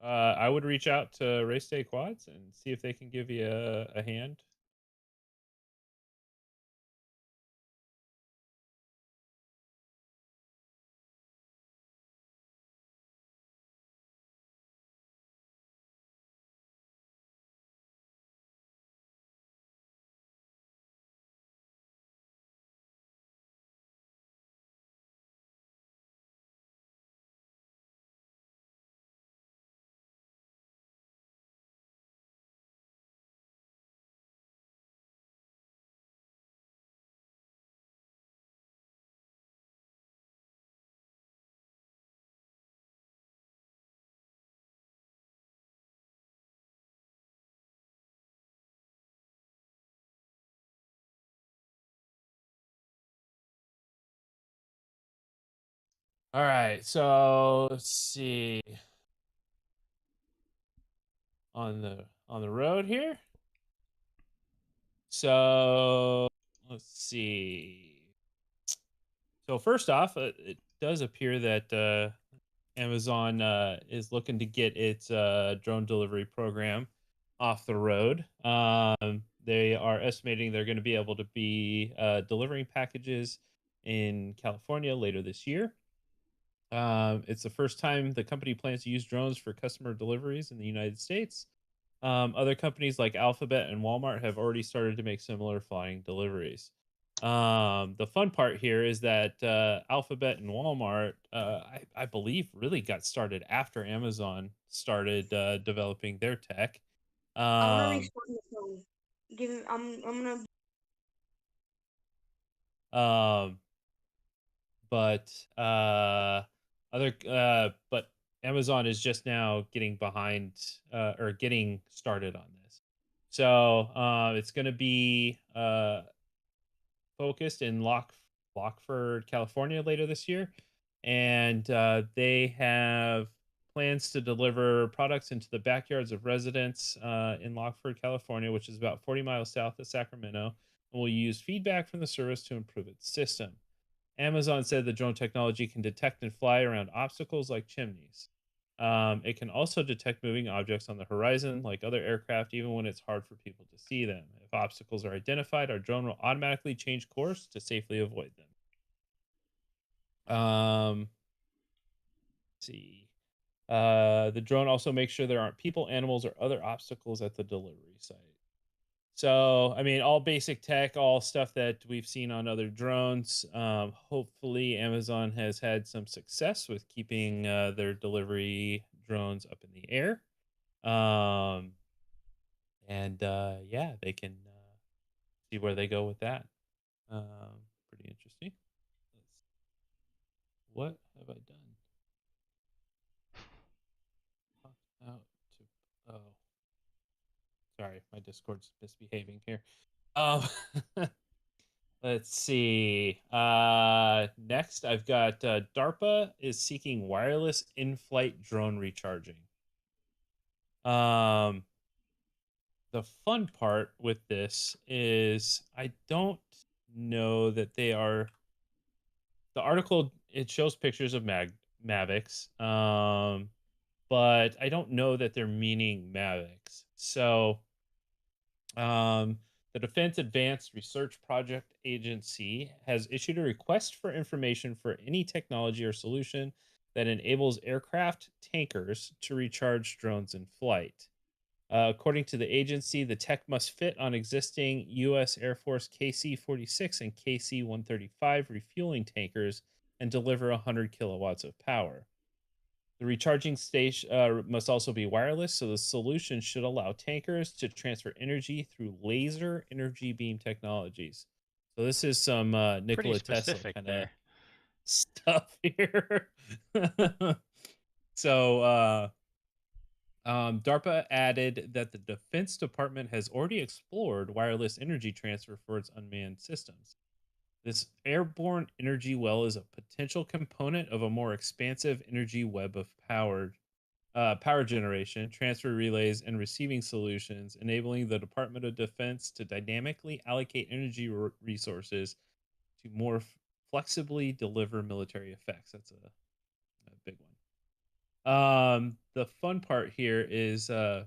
I would reach out to Race Day Quads and see if they can give you a hand. All right, so let's see on the road here. So let's see. So first off, it does appear that Amazon is looking to get its drone delivery program off the road. They are estimating they're going to be able to be delivering packages in California later this year. It's the first time the company plans to use drones for customer deliveries in the United States. Other companies like Alphabet and Walmart have already started to make similar flying deliveries. The fun part here is that Alphabet and Walmart, I believe, really got started after Amazon started developing their tech. I wanna Um, restart my phone. Give me, I'm gonna. um, but but Amazon is just now getting behind or getting started on this. So it's going to be focused in Lockford, California later this year, and they have plans to deliver products into the backyards of residents in Lockford, California, which is about 40 miles south of Sacramento, and will use feedback from the service to improve its system. Amazon said the drone technology can detect and fly around obstacles like chimneys. It can also detect moving objects on the horizon, like other aircraft, even when it's hard for people to see them. If obstacles are identified, our drone will automatically change course to safely avoid them. Let's see. The drone also makes sure there aren't people, animals, or other obstacles at the delivery site. So, I mean, all basic tech, all stuff that we've seen on other drones. Hopefully, Amazon has had some success with keeping their delivery drones up in the air. Um, and yeah, they can see where they go with that. Pretty interesting. What have I done? Talked out to. Oh, sorry, my Discord's misbehaving here. Um, let's see. Next I've got DARPA is seeking wireless in-flight drone recharging. Um, the fun part with this is I don't know that they are the article it shows pictures of Mavics. But I don't know that they're meaning Mavics. So Um, the Defense Advanced Research Project Agency has issued a request for information for any technology or solution that enables aircraft tankers to recharge drones in flight. According to the agency, the tech must fit on existing U.S. Air Force KC 46 and KC 135 refueling tankers and deliver 100 kilowatts of power. The recharging station must also be wireless, so the solution should allow tankers to transfer energy through laser energy beam technologies. So this is some Pretty Nikola Tesla specific kind of there. stuff here. so DARPA added that the Defense Department has already explored wireless energy transfer for its unmanned systems. This airborne energy well is a potential component of a more expansive energy web of power generation, transfer relays, and receiving solutions, enabling the Department of Defense to dynamically allocate energy resources to more flexibly deliver military effects. That's a big one. The fun part here is um,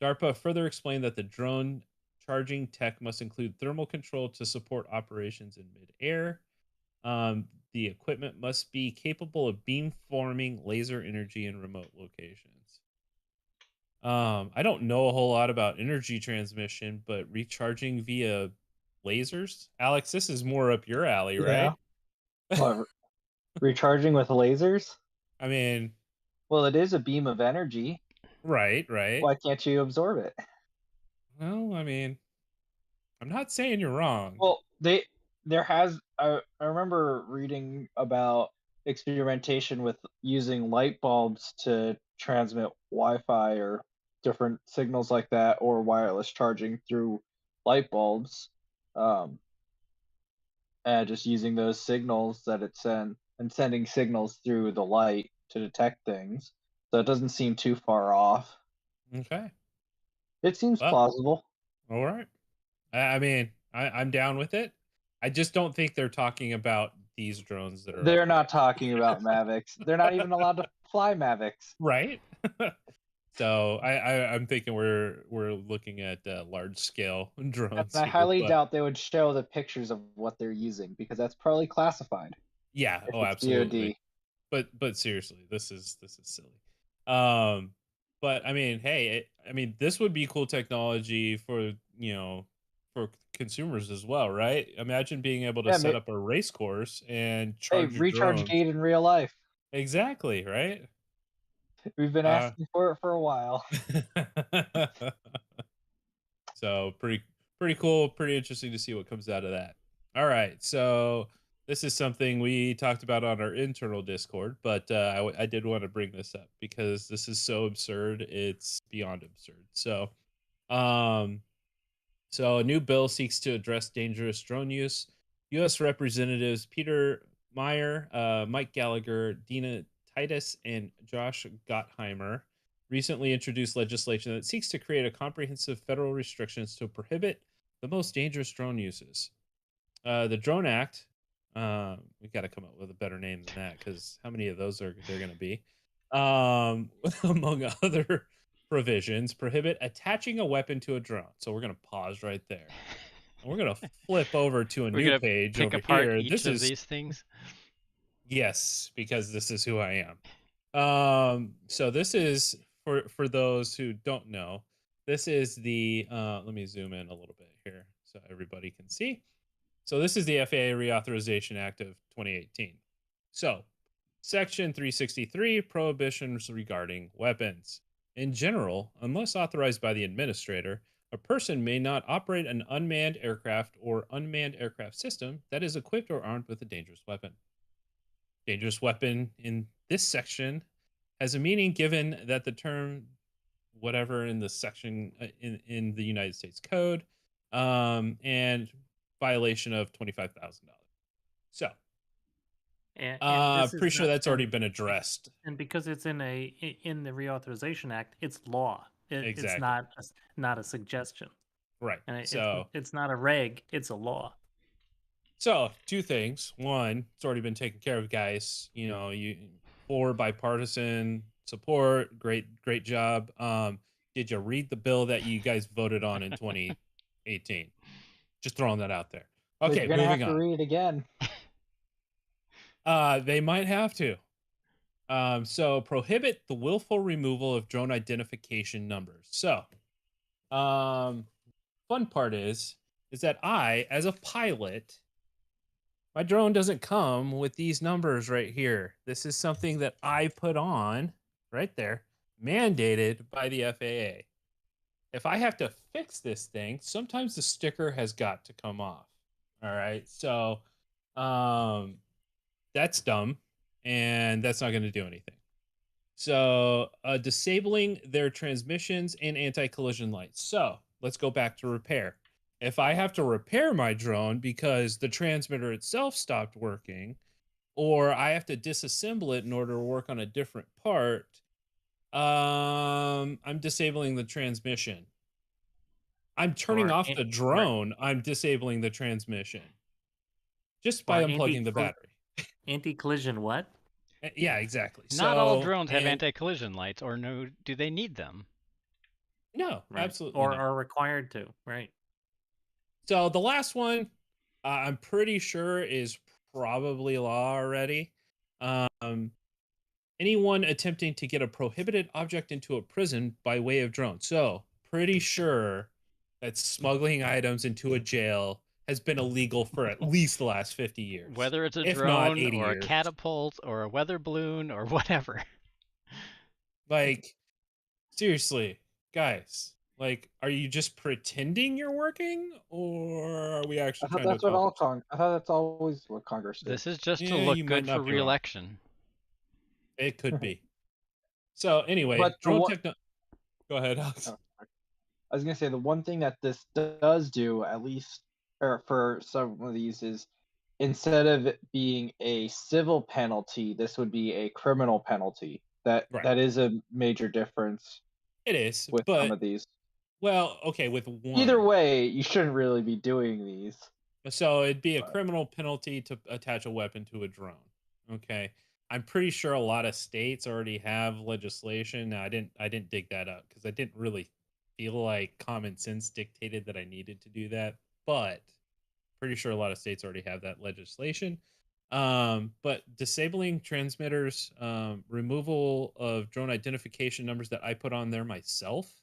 DARPA further explained that the drone charging tech must include thermal control to support operations in midair. The equipment must be capable of beam-forming laser energy in remote locations. I don't know a whole lot about energy transmission, but recharging via lasers? Alex, this is more up your alley, Yeah. right? What, recharging with lasers? I mean, Well, it is a beam of energy. right, right. Why can't you absorb it? Well, I mean, I'm not saying you're wrong. Well, I remember reading about experimentation with using light bulbs to transmit Wi-Fi or different signals like that, or wireless charging through light bulbs, um, and just using those signals that it send and sending signals through the light to detect things. So it doesn't seem too far off. Okay. It seems Well, plausible. all right. I mean, I'm down with it. I just don't think they're talking about these drones that are up They're here. not talking about Mavics. They're not even allowed to fly Mavics. Right? So I'm thinking we're looking at large scale And drones I here, highly but doubt they would show the pictures of what they're using because that's probably classified yeah, if oh, it's absolutely. VOD. But seriously, this is silly. Um, but I mean, hey, I mean, this would be cool technology for for consumers as well, right? Imagine being able to Yeah, set up a race course and hey, charge your recharge drones. gate in real life. Exactly, right? We've been Uh, asking for it for a while. so pretty cool, pretty interesting to see what comes out of that. All right, so this is something we talked about on our internal Discord, but I did want to bring this up because this is so absurd, it's beyond absurd. Um, so a new bill seeks to address dangerous drone use. U.S. Representatives Peter Meyer, Mike Gallagher, Dina Titus, and Josh Gottheimer recently introduced legislation that seeks to create a comprehensive federal restrictions to prohibit the most dangerous drone uses. The Drone Act, we got to come up with a better name than that because how many of those are there going to be? Among other provisions, prohibit attaching a weapon to a drone. So we're going to pause right there. And we're going to flip over to a We're new gonna page pick over apart here. each This of is, these things. yes, because this is who I am. So this is for those who don't know, this is the let me zoom in a little bit here so everybody can see. So this is the FAA Reauthorization Act of 2018. So, Section 363 prohibitions regarding weapons. In general, unless authorized by the administrator, a person may not operate an unmanned aircraft or unmanned aircraft system that is equipped or armed with a dangerous weapon. Dangerous weapon in this section has a meaning given that the term whatever in the section in the United States Code, and violation of $25,000. So, And this is pretty sure not that's already been and addressed. and because it's in the Reauthorization Act, it's law. It's Exactly. not a suggestion, Right. and So, it's not a reg. It's a law. two things. One, it's already been taken care of, guys. You know, you for bipartisan support. Great job. Did you read the bill that you guys voted on in 2018? Just throwing that out there. Well, Okay, you're gonna have moving to on. read it again. They might have to. So prohibit the willful removal of drone identification numbers. So, fun part is that I, as a pilot, my drone doesn't come with these numbers right here. This is something that I put on right there, mandated by the FAA. If I have to fix this thing, sometimes the sticker has got to come off. All right. So, that's dumb and that's not going to do anything. So, disabling their transmissions and anti-collision lights. So, let's go back to repair. If I have to repair my drone because the transmitter itself stopped working, or I have to disassemble it in order to work on a different part, I'm disabling the transmission. I'm turning or off an- the or drone. I'm disabling the transmission just by or unplugging the battery. anti collision what? Yeah, exactly. Not all So, drones have and anti-collision lights, or no, do they need them? no, Right. absolutely Or not. are required to, right? So the last one, I'm pretty sure is probably law already. Um, anyone attempting to get a prohibited object into a prison by way of drone. So pretty sure that smuggling items into a jail has been illegal for at least the last 50 years, Whether it's a if not drone 80 or a years. catapult or a weather balloon or whatever. Like, seriously, guys, like, are you just pretending you're working, or are we I actually thought trying to that's what all accomplish? I thought that's always what Congress did. This is just to Yeah, look you might good for not be wrong. re-election. It could be. So anyway, But drone techno. Go ahead, Alex. Oh, I was gonna say the one thing that this does do, at least, or for some of these, is instead of it being a civil penalty, this would be a criminal penalty. That Right. is a major difference It is, with some but of these. well, okay, with one. Either way, you shouldn't really be doing these. So it'd be a But- criminal penalty to attach a weapon to a drone. Okay. I'm pretty sure a lot of states already have legislation. Now, I didn't dig that up because I didn't really feel like common sense dictated that I needed to do that, but pretty sure a lot of states already have that legislation. But disabling transmitters, removal of drone identification numbers that I put on there myself,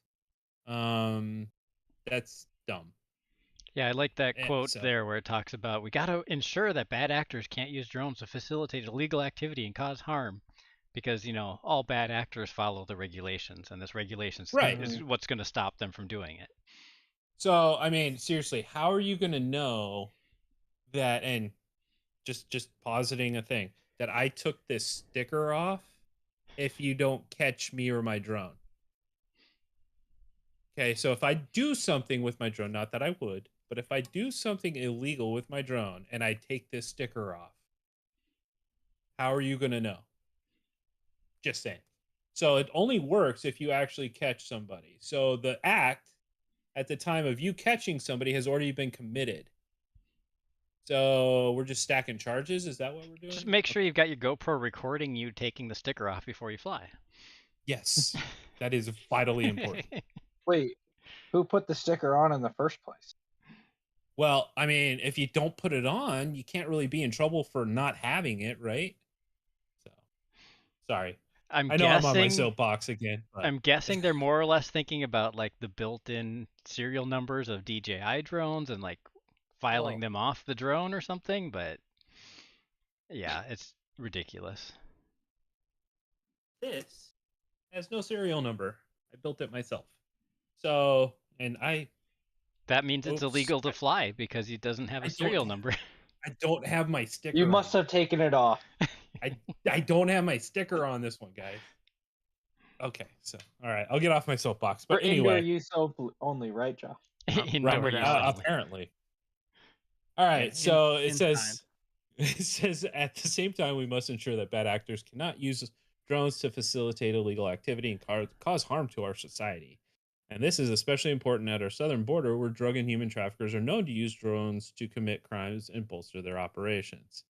that's dumb. Yeah, I like that Eh, quote so- there where it talks about we got to ensure that bad actors can't use drones to facilitate illegal activity and cause harm, because all bad actors follow the regulations, and this regulations Right. is what's going to stop them from doing it. So, I mean, seriously, how are you going to know that? And just positing a thing that I took this sticker off if you don't catch me or my drone. Okay, so if I do something with my drone, not that I would, but if I do something illegal with my drone and I take this sticker off, how are you going to know? Just saying. So it only works if you actually catch somebody. So the act at the time of you catching somebody has already been committed. So we're just stacking charges? Is that what we're doing? Just make sure you've got your GoPro recording you taking the sticker off before you fly. Yes. That is vitally important. Wait, who put the sticker on in the first place? Well, I mean, if you don't put it on, you can't really be in trouble for not having it, right? So, sorry. I know I'm on my soapbox again. But... I'm guessing they're more or less thinking about like the built-in serial numbers of DJI drones and like filing them off the drone or something, but yeah, it's ridiculous. This has no serial number. I built it myself. So, and that means it's illegal to fly because it doesn't have a serial number. I don't have my sticker. You must have taken it off. I don't have my sticker on this one, guys. Okay, so all right, I'll get off my soapbox. But For anyway, indoor use only, right, Josh? Indoor use only. Apparently. All right, so it says at the same time we must ensure that bad actors cannot use drones to facilitate illegal activity and cause harm to our society. And this is especially important at our southern border, where drug and human traffickers are known to use drones to commit crimes and bolster their operations.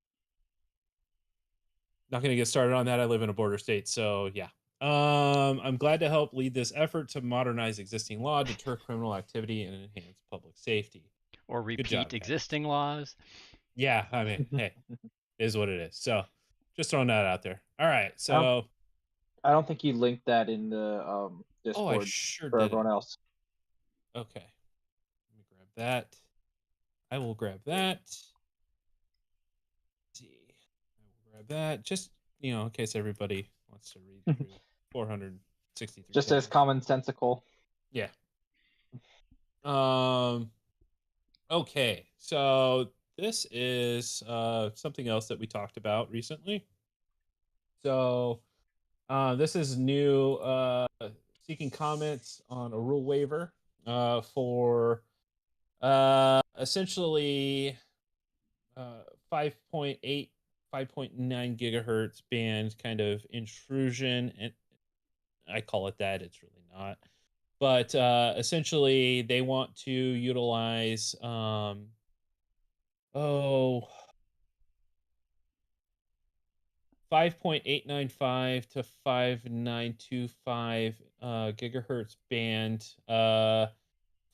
Not going to get started on that. I live in a border state, so yeah. I'm glad to help lead this effort to modernize existing law, deter criminal activity, and enhance public safety. Or repeat existing laws. Yeah, I mean, hey, it is what it is. So, just throwing that out there. All right, so I don't think you linked that in the Discord I sure for did everyone else. Okay, let me grab that. I will grab that. Let's see, I will grab that. Just in case everybody wants to read through 463. Just as commonsensical. Yeah. Okay, so this is something else that we talked about recently. So this is new, seeking comments on a rule waiver for essentially 5.8, 5.9 gigahertz band kind of intrusion, and I call it that. It's really not. But essentially, they want to utilize 5.895 to 5925 gigahertz band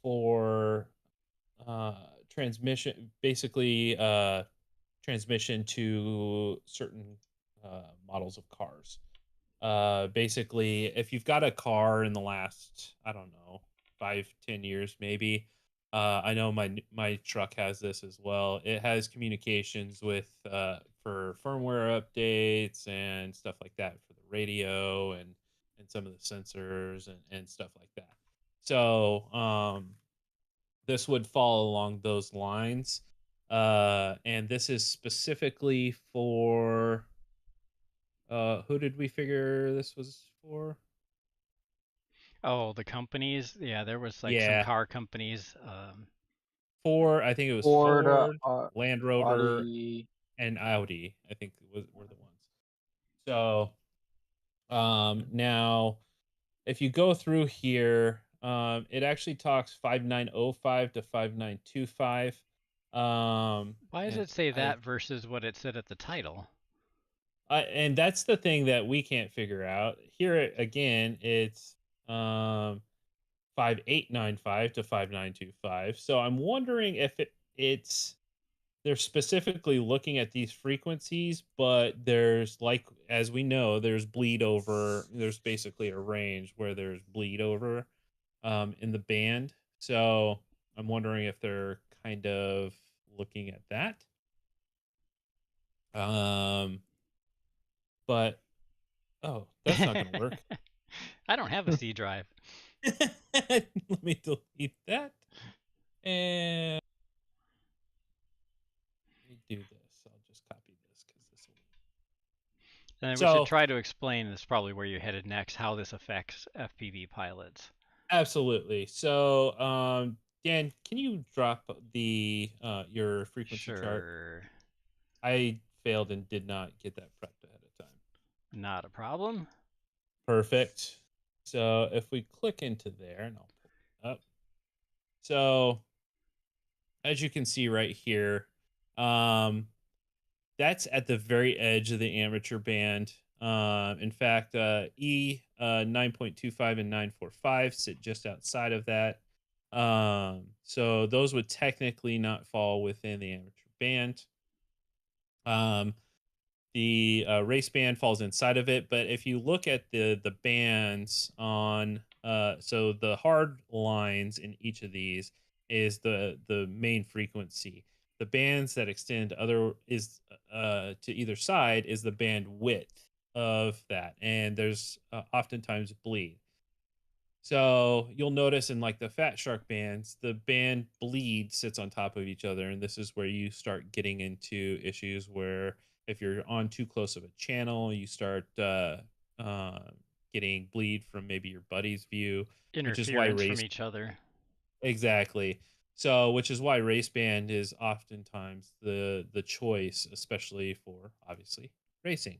for transmission, basically transmission to certain models of cars. Basically, if you've got a car in the last, I don't know, 5-10 years maybe, I know my truck has this as well. It has communications with for firmware updates and stuff like that for the radio and some of the sensors and stuff like that. So this would fall along those lines. And this is specifically for who did we figure this was for? Oh, the companies. Yeah, there was like some Yeah, car companies. I think it was Ford, Ford, Land Rover, Audi. and Audi. I think were the ones. So now if you go through here, it actually talks 5905 to 5925. Why does And it say that versus what it said at the title? and that's the thing that we can't figure out. Here again, it's 5895 to 5925. So I'm wondering if it's they're specifically looking at these frequencies, but there's, like, as we know, there's bleed over. There's basically a range where there's bleed over in the band. So I'm wondering if they're kind of looking at that. But that's not gonna work. I don't have a C drive. Let me delete that. And let me do this. I'll just copy this because this will. And we So should try to explain, this is probably where you're headed next, how this affects FPV pilots. absolutely. So Dan, can you drop the your frequency chart? Sure. I failed and did not get that prepped ahead of time. Not a problem. Perfect. So if we click into there, and I'll pull it up. So as you can see right here, that's at the very edge of the amateur band. In fact, E 9.25 and 945 sit just outside of that. So those would technically not fall within the amateur band. The race band falls inside of it, but if you look at the bands on so the hard lines in each of these is the main frequency. The bands that extend other is to either side is the band width of that, and there's oftentimes bleed. So you'll notice in, like, the Fat Shark bands, the band bleed sits on top of each other, and this is where you start getting into issues where if you're on too close of a channel, you start uh, getting bleed from maybe your buddy's view, which is why Interference from each other. exactly. So which is why race band is oftentimes the choice, especially for obviously racing,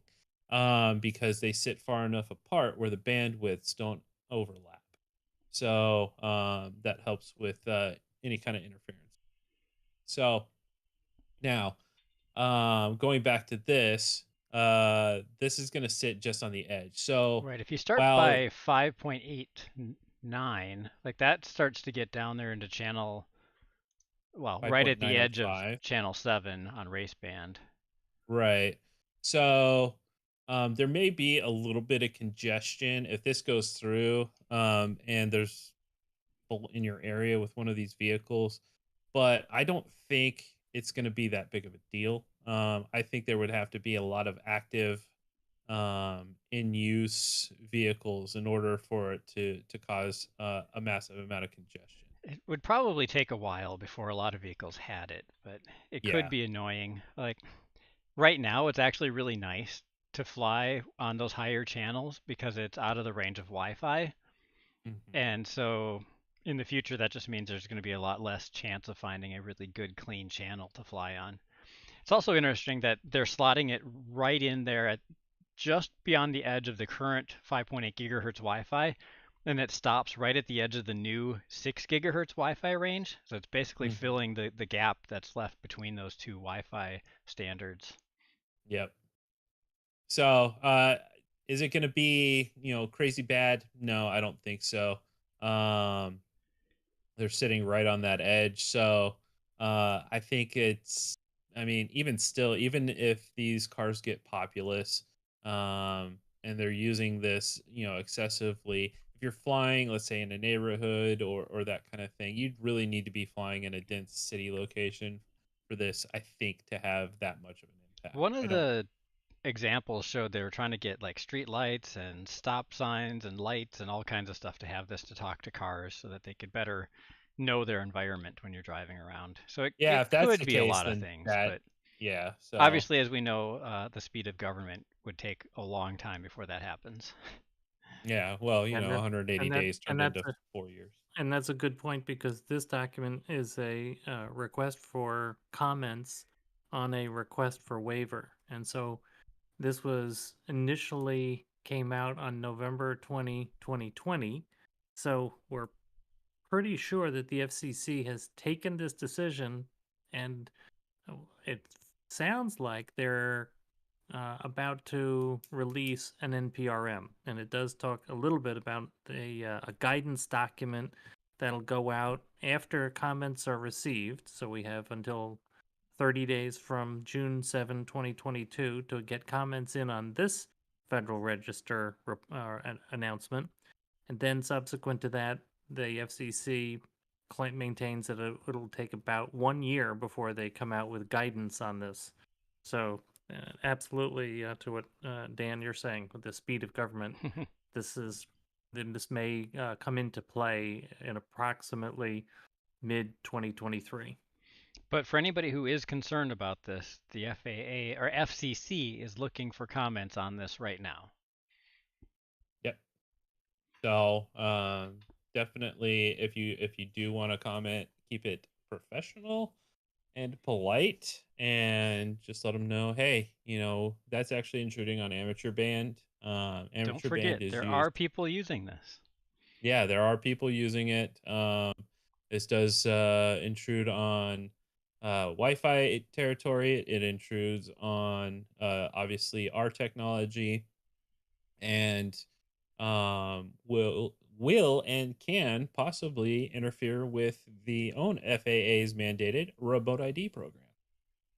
because they sit far enough apart where the bandwidths don't overlap. So that helps with any kind of interference. So now, going back to this, this is going to sit just on the edge. So Right. If you start while by 5.89, like that starts to get down there into channel, well, right at the edge of 5.905, channel 7 on race band. right? So there may be a little bit of congestion if this goes through, and there's in your area with one of these vehicles, but I don't think it's going to be that big of a deal. I think there would have to be a lot of active in use vehicles in order for it to cause a massive amount of congestion. It would probably take a while before a lot of vehicles had it, but it could Yeah. be annoying. Like right now, it's actually really nice to fly on those higher channels because it's out of the range of Wi-Fi. Mhm. And so in the future, that just means there's going to be a lot less chance of finding a really good, clean channel to fly on. It's also interesting that they're slotting it right in there at just beyond the edge of the current 5.8 gigahertz Wi-Fi, and it stops right at the edge of the new 6 gigahertz Wi-Fi range. So it's basically Mhm. filling the gap that's left between those two Wi-Fi standards. Yep. So, is it going to be, crazy bad? No, I don't think so. Um, they're sitting right on that edge. So, I think I mean, even still, even if these cars get populous, and they're using this, excessively, if you're flying, let's say in a neighborhood or that kind of thing, you'd really need to be flying in a dense city location for this, I think, to have that much of an impact. One I of don't. the examples showed they were trying to get like street lights and stop signs and lights and all kinds of stuff to have this to talk to cars so that they could better know their environment when you're driving around. So Yeah, it if that's could the be a case, lot of then things, that, but yeah. So obviously, as we know, the speed of government would take a long time before that happens. yeah, well, And that 180 and that days and turned into 4 years. that's a good point because this document is a request for comments on a request for waiver, and so this was initially came out on November 2020. So we're pretty sure that the FCC has taken this decision, and it sounds like they're about to release an NPRM, and it does talk a little bit about a guidance document that'll go out after comments are received. So we have until 30 days from June 7, 2022 to get comments in on this Federal Register announcement. And then subsequent to that, the FCC maintains that it'll take about 1 year before they come out with guidance on this. So, absolutely, to what Dan you're saying with the speed of government, this may come into play in approximately mid 2023. But for anybody who is concerned about this, the FAA or FCC is looking for comments on this right now. Yep. So, definitely, if you do want to comment, keep it professional and polite, and just let them know, hey, that's actually intruding on amateur band. Don't Amateur band forget, is there used. are people using this. Yeah, there are people using it. This does intrude on Wi-Fi territory. It intrudes on obviously our technology, and will and can possibly interfere with the own FAA's mandated remote ID program.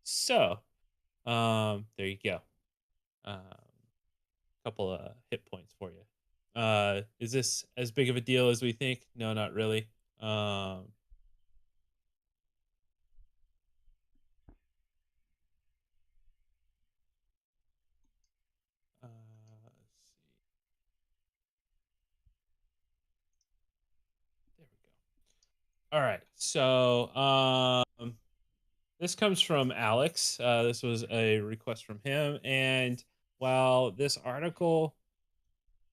So, there you go. Couple of hit points for you. Is this as big of a deal as we think? No, not really. Let's see. There we go. All right. So, this comes from Alex. This was a request from him, and while this article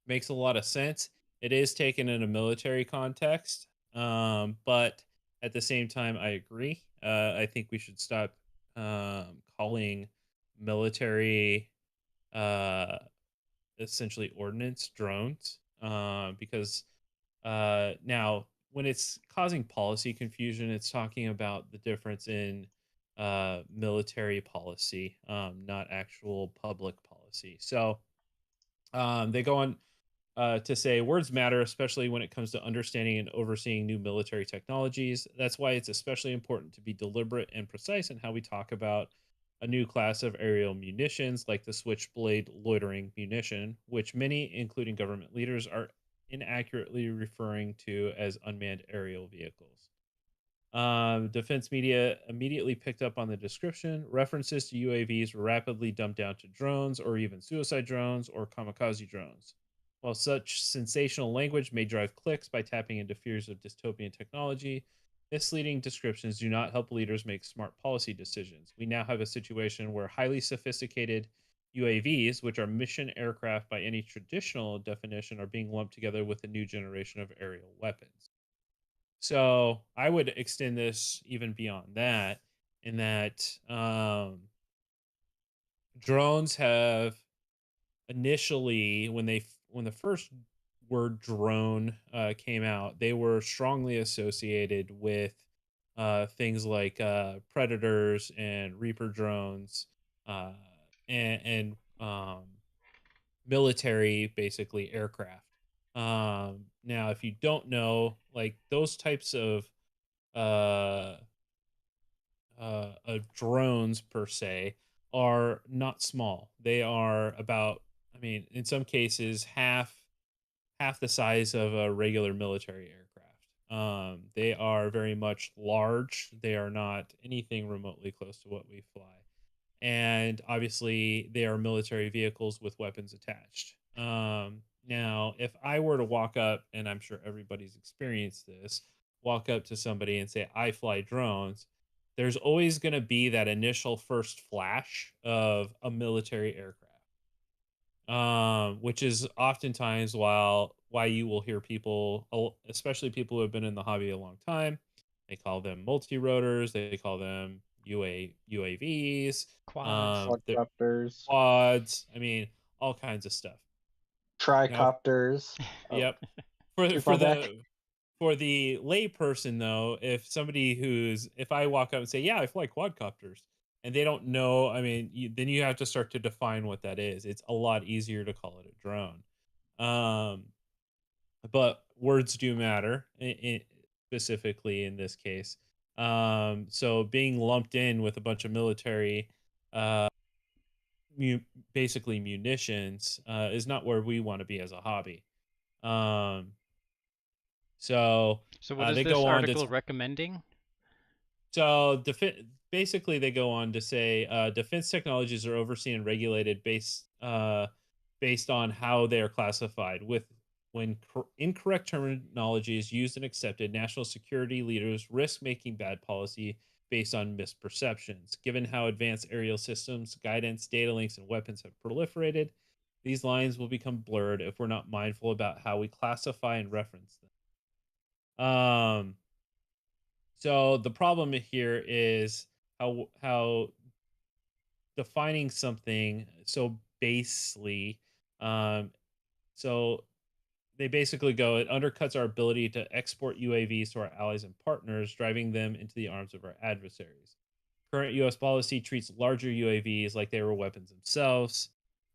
makes a lot of sense, it is taken in a military context. But at the same time, I agree. I think we should stop calling military, uh, essentially ordnance drones, because now when it's causing policy confusion, it's talking about the difference in military policy, not actual public policy. So, they go on to say words matter, especially when it comes to understanding and overseeing new military technologies. That's why it's especially important to be deliberate and precise in how we talk about a new class of aerial munitions like the switchblade loitering munition, which many, including government leaders, are inaccurately referring to as unmanned aerial vehicles. Defense media immediately picked up on the description. References to UAVs were rapidly dumped down to drones or even suicide drones or kamikaze drones. While such sensational language may drive clicks by tapping into fears of dystopian technology, misleading descriptions do not help leaders make smart policy decisions. We now have a situation where highly sophisticated UAVs, which are mission aircraft by any traditional definition, are being lumped together with a new generation of aerial weapons. So I would extend this even beyond that, in that drones have initially, when the first word drone came out, they were strongly associated with things like predators and reaper drones, uh, and military, basically aircraft. Now, if you don't know, like those types uh, drones per se are not small. They are about, I mean, in some cases, half the size of a regular military aircraft. They are very much large. They are not anything remotely close to what we fly. And obviously, they are military vehicles with weapons attached. Now, if I were to walk up, and I'm sure everybody's experienced this, walk up to somebody and say, I fly drones, there's always going to be that initial first flash of a military aircraft, which is oftentimes why you will hear people, especially people who have been in the hobby a long time, they call them multi-rotors, they call them UAVs, Quads. the Quadcopters, quads. I mean, all kinds of stuff. Now, tricopters. Oh, yep. For too for far back. the layperson though, if I walk up and say, "Yeah, I fly quadcopters," and they don't know, I mean, then you have to start to define what that is. It's a lot easier to call it a drone. Um, but words do matter, specifically in this case. So being lumped in with a bunch of military, uh, mu- basically munitions, is not where we want to be as a hobby. Um, so So what is they this go on to article recommending? So basically, they go on to say defense technologies are overseen and regulated based on how they are classified. When incorrect terminology is used and accepted, national security leaders risk making bad policy based on misperceptions. Given how advanced aerial systems, guidance, data links, and weapons have proliferated, these lines will become blurred if we're not mindful about how we classify and reference them. So the problem here is how defining something so basely. Um, so they basically go, it undercuts our ability to export UAVs to our allies and partners, driving them into the arms of our adversaries. Current U.S. policy treats larger UAVs like they were weapons themselves,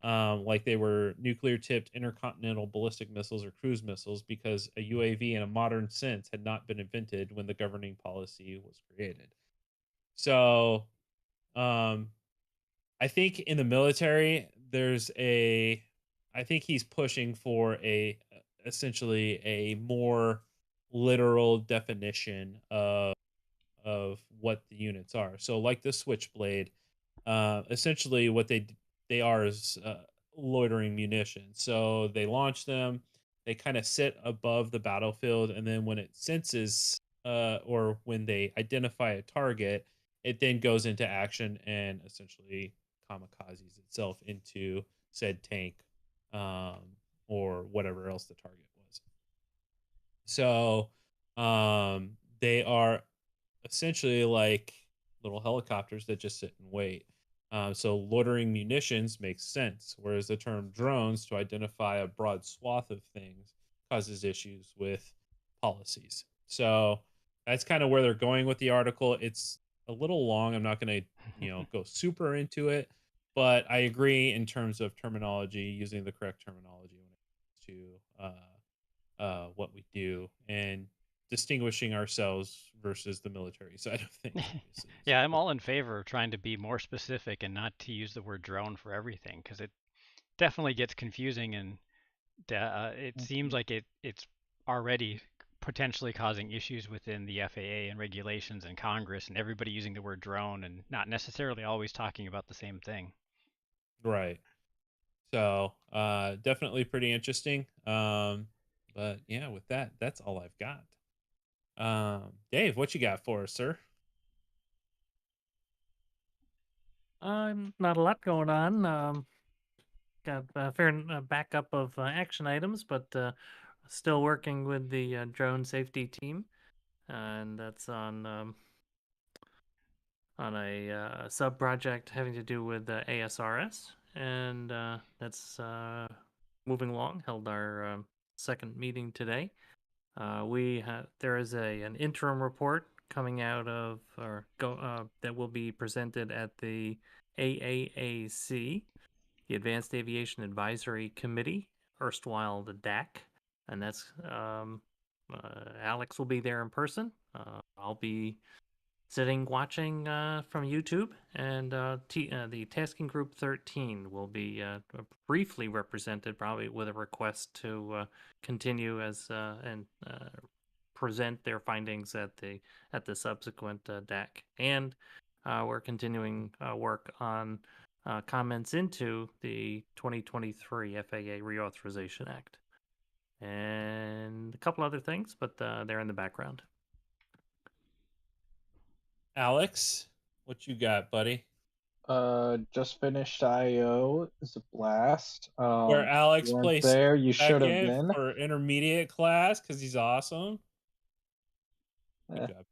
like they were nuclear tipped intercontinental ballistic missiles or cruise missiles, because a UAV in a modern sense had not been invented when the governing policy was created. So, um, I think in the military, I think he's pushing for essentially a more literal definition of what the units are. So, like the Switchblade, essentially what they are is loitering munitions. So they launch them, they kind of sit above the battlefield, and then when it senses or when they identify a target, it then goes into action and essentially kamikazes itself into said tank, um, or whatever else the target was. So they are essentially like little helicopters that just sit and wait. So loitering munitions makes sense, whereas the term drones to identify a broad swath of things causes issues with policies. So that's kind of where they're going with the article. It's a little long. I'm not going to, go super into it, but I agree in terms of terminology, using the correct terminology when it comes to what we do and distinguishing ourselves versus the military side of things, obviously. Yeah, I'm all in favor of trying to be more specific and not to use the word drone for everything, because it definitely gets confusing, and it seems like it's already potentially causing issues within the FAA and regulations and Congress, and everybody using the word drone and not necessarily always talking about the same thing. Right. So definitely pretty interesting. But yeah, with that, that's all I've got. Dave, what you got for us, sir? Not a lot going on. Got a fair backup of action items, but still working with the drone safety team, and that's on a sub project having to do with ASRS, and that's moving along. Held our second meeting today. There is an interim report coming out of that will be presented at the AAAC, the Advanced Aviation Advisory Committee, erstwhile the DAC, and that's Alex will be there in person. I'll be sitting watching from YouTube, and the Tasking Group 13 will be briefly represented, probably with a request to continue as and present their findings at the subsequent DAC. And we're continuing work on comments into the 2023 FAA Reauthorization Act, and a couple other things, but they're in the background. Alex, what you got, buddy? Just finished IO. It's a blast. Where Alex you weren't plays there, you should have second been. for intermediate class because he's awesome. Eh. Good job.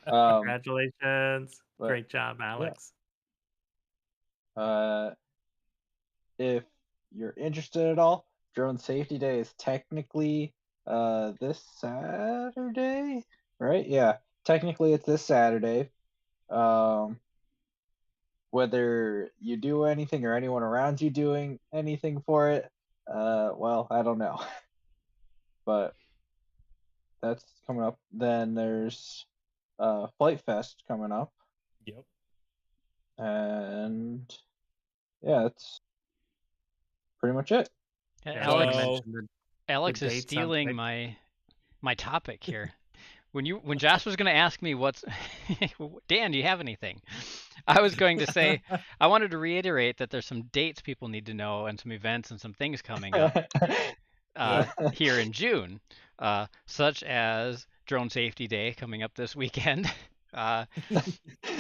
Congratulations. but, Great job, Alex. If you're interested at all, Drone Safety Day is technically this Saturday, right? Yeah, technically it's this Saturday. Whether you do anything or anyone around you doing anything for it, well, I don't know. But that's coming up. Then there's Flight Fest coming up. Yep. And yeah, that's pretty much it. Alex is stealing my topic here. When Josh was going to ask me what's Dan, do you have anything? I was going to say I wanted to reiterate that there's some dates people need to know and some events and some things coming up here in June, such as Drone Safety Day coming up this weekend. And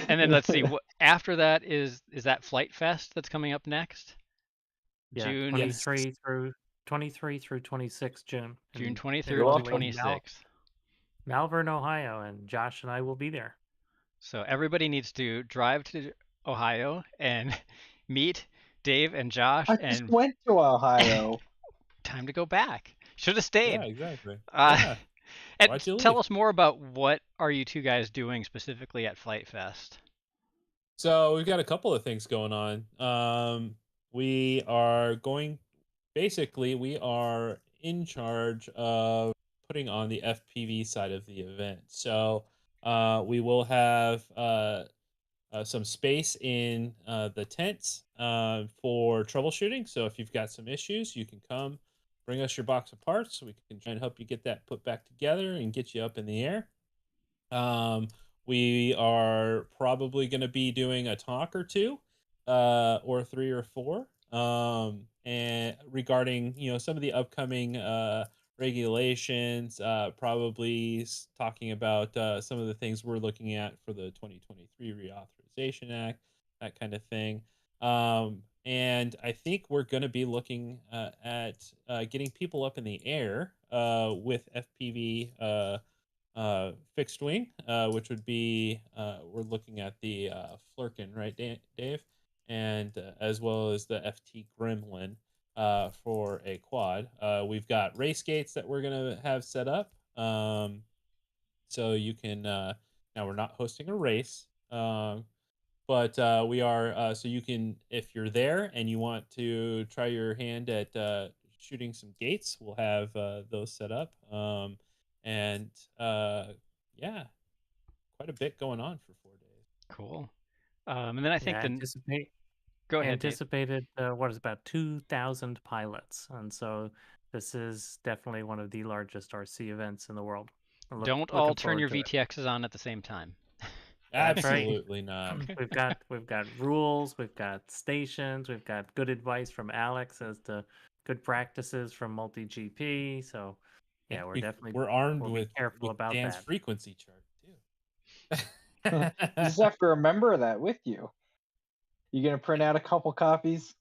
then let's see, after that is that Flight Fest that's coming up next? Yeah, June 23 through 26 June. June 23rd through 26th. Malvern, Ohio, and Josh and I will be there. So everybody needs to drive to Ohio and meet Dave and Josh. I just went to Ohio. Time to go back. Should have stayed. Yeah, exactly. And tell us more about what are you two guys doing specifically at Flight Fest. So we've got a couple of things going on. We are in charge of putting on the FPV side of the event. So we will have some space in the tents for troubleshooting. So if you've got some issues, you can come bring us your box of parts so we can try and help you get that put back together and get you up in the air. We are probably going to be doing a talk or two or 3 or 4 and regarding some of the upcoming regulations, probably talking about some of the things we're looking at for the 2023 Reauthorization Act, that kind of thing. And I think we're going to be looking at getting people up in the air with FPV fixed wing, which would be we're looking at the Flurkin, right, Dave? And as well as the FT Gremlin for a quad. We've got race gates that we're going to have set up. So you can, now we're not hosting a race, but we are, so you can, if you're there and you want to try your hand at shooting some gates, we'll have those set up. And yeah, quite a bit going on for 4 days. Cool. And then I think Go ahead. Anticipated what is about 2,000 pilots, and so this is definitely one of the largest RC events in the world. Don't all turn your VTXs on at the same time. Absolutely not. We've got rules, we've got stations, we've got good advice from Alex as to good practices from multi-GP. So yeah, we're armed with careful about Dan's that frequency chart too. You just have to remember that with you. You gonna print out a couple copies?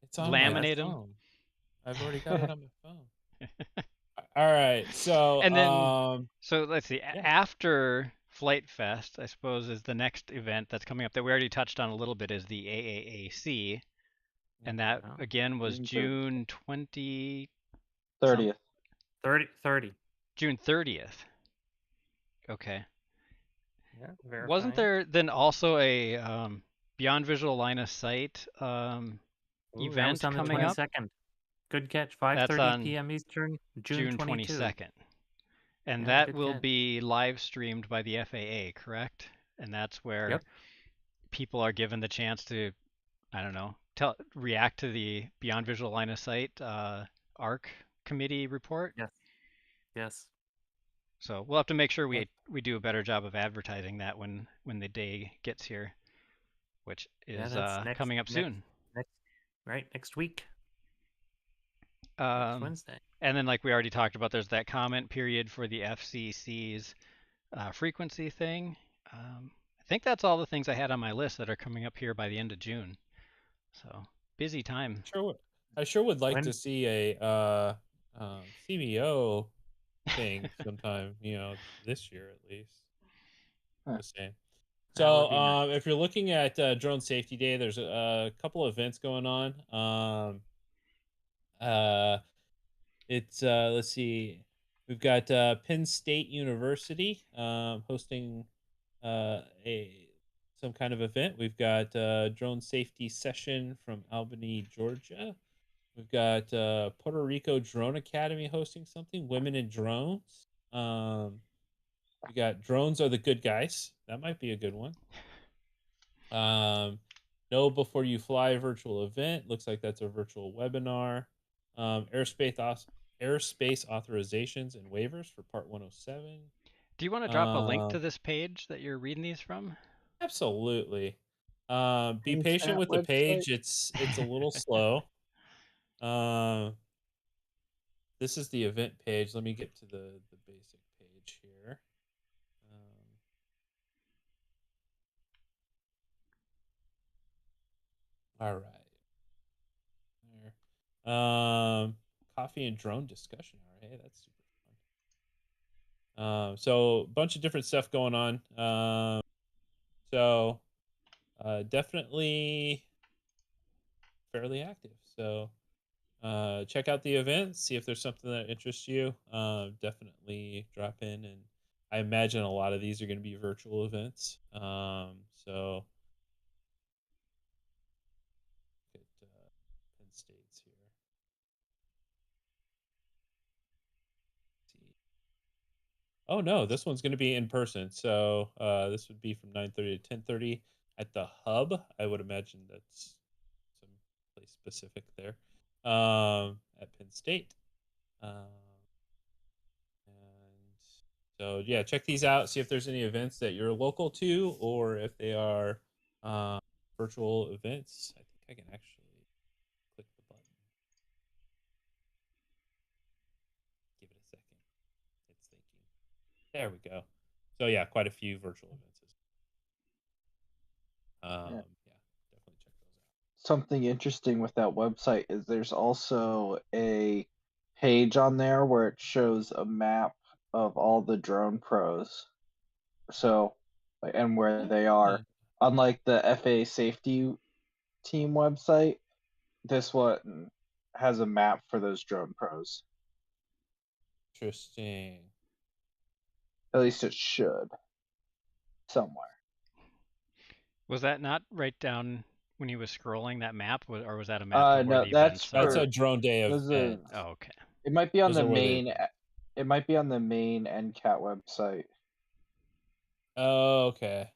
It's on laminate my them. phone. I've already got it on my phone. All right, so and then so let's see. Yeah. After Flight Fest, I suppose, is the next event that's coming up that we already touched on a little bit, is the AAAC, and that again was June 30th. June 30th. Okay. Yeah. Wasn't there then also a Beyond Visual Line of Sight Ooh, that event was on the coming up. 22nd. Good catch. That's 5:30 on p.m. Eastern, June June 22. 22nd. And Yeah, that good will catch. be live streamed by the FAA, correct? And that's where Yep. people are given the chance to, I don't know, react to the Beyond Visual Line of Sight ARC committee report. Yes. Yes. So we'll have to make sure we do a better job of advertising that when the day gets here, which Yeah, is that's coming up soon. Next week. Next Wednesday. And then, like we already talked about, there's that comment period for the FCC's frequency thing. I think that's all the things I had on my list that are coming up here by the end of June. So busy time. I sure would like When- to see a CBO thing sometime, this year at least. Huh. Just saying. That would So, be nice. if you're looking at Drone Safety Day, there's a couple of events going on. It's let's see, we've got Penn State University hosting some kind of event. We've got drone safety session from Albany, Georgia. We've got Puerto Rico Drone Academy hosting something. Women in drones. We got Drones Are the Good Guys. That might be a good one. Know Before You Fly virtual event. Looks like that's a virtual webinar. Airspace authorizations and waivers for Part 107. Do you want to drop a link to this page that you're reading these from? Absolutely. Be Any patient chat with the website? page. It's a little slow. This is the event page. Let me get to the basic page here. All right. There. Coffee and drone discussion. All right, that's super fun. So a bunch of different stuff going on. So definitely fairly active. So check out the event, see if there's something that interests you. Definitely drop in, and I imagine a lot of these are going to be virtual events. So at Penn State's here. Let's see. Oh no, this one's going to be in person. So this would be from 9:30 to 10:30 at the Hub. I would imagine that's some place specific there. At Penn State. And so yeah, check these out. See if there's any events that you're local to, or if they are virtual events. I think I can actually click the button. Give it a second. It's thinking. There we go. So yeah, quite a few virtual events. Yeah, definitely check those out. Something interesting with that website is there's also a page on there where it shows a map of all the drone pros. So, and where they are. Unlike the FAA safety team website, this one has a map for those drone pros. Interesting. At least it should. Somewhere. Was that not right down when he was scrolling that map, or was that a map of where No, the that's events are? That's a drone day event. Oh, okay. It might be on Those the are where main. It might be on the main NCAT website. Oh, okay.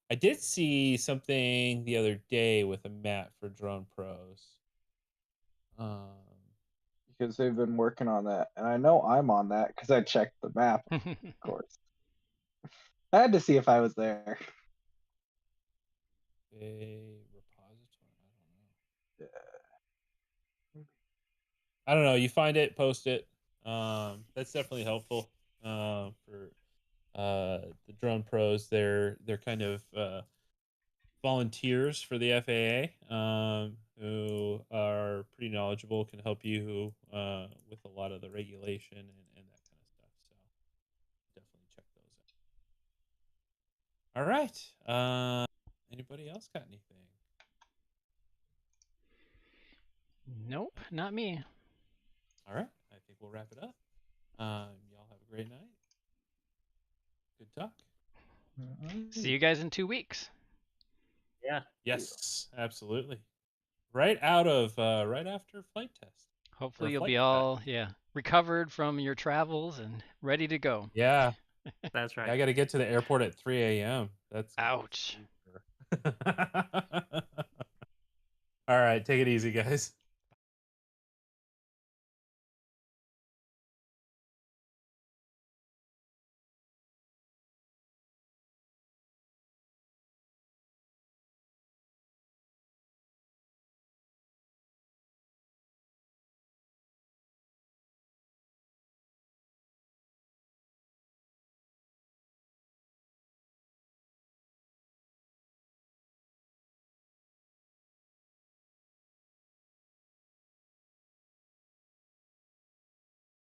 I did see something the other day with a map for drone pros. Because they've been working on that, and I know I'm on that because I checked the map, of course. I had to see if I was there. A repository. I don't know. You find it, post it. That's definitely helpful for the drone pros. They're kind of volunteers for the FAA who are pretty knowledgeable, can help you with a lot of the regulation and that kind of stuff. So definitely check those out. All right. Anybody else got anything? Nope, not me. All right. I think we'll wrap it up. Y'all have a great night. Good talk. See you guys in 2 weeks. Yeah. Yes, absolutely. Right out of right after flight test. Hopefully Or you'll flight be prep. all recovered from your travels and ready to go. Yeah. That's I right. got to get to the airport at 3 a.m. That's gonna be Ouch. super. All right, take it easy, guys.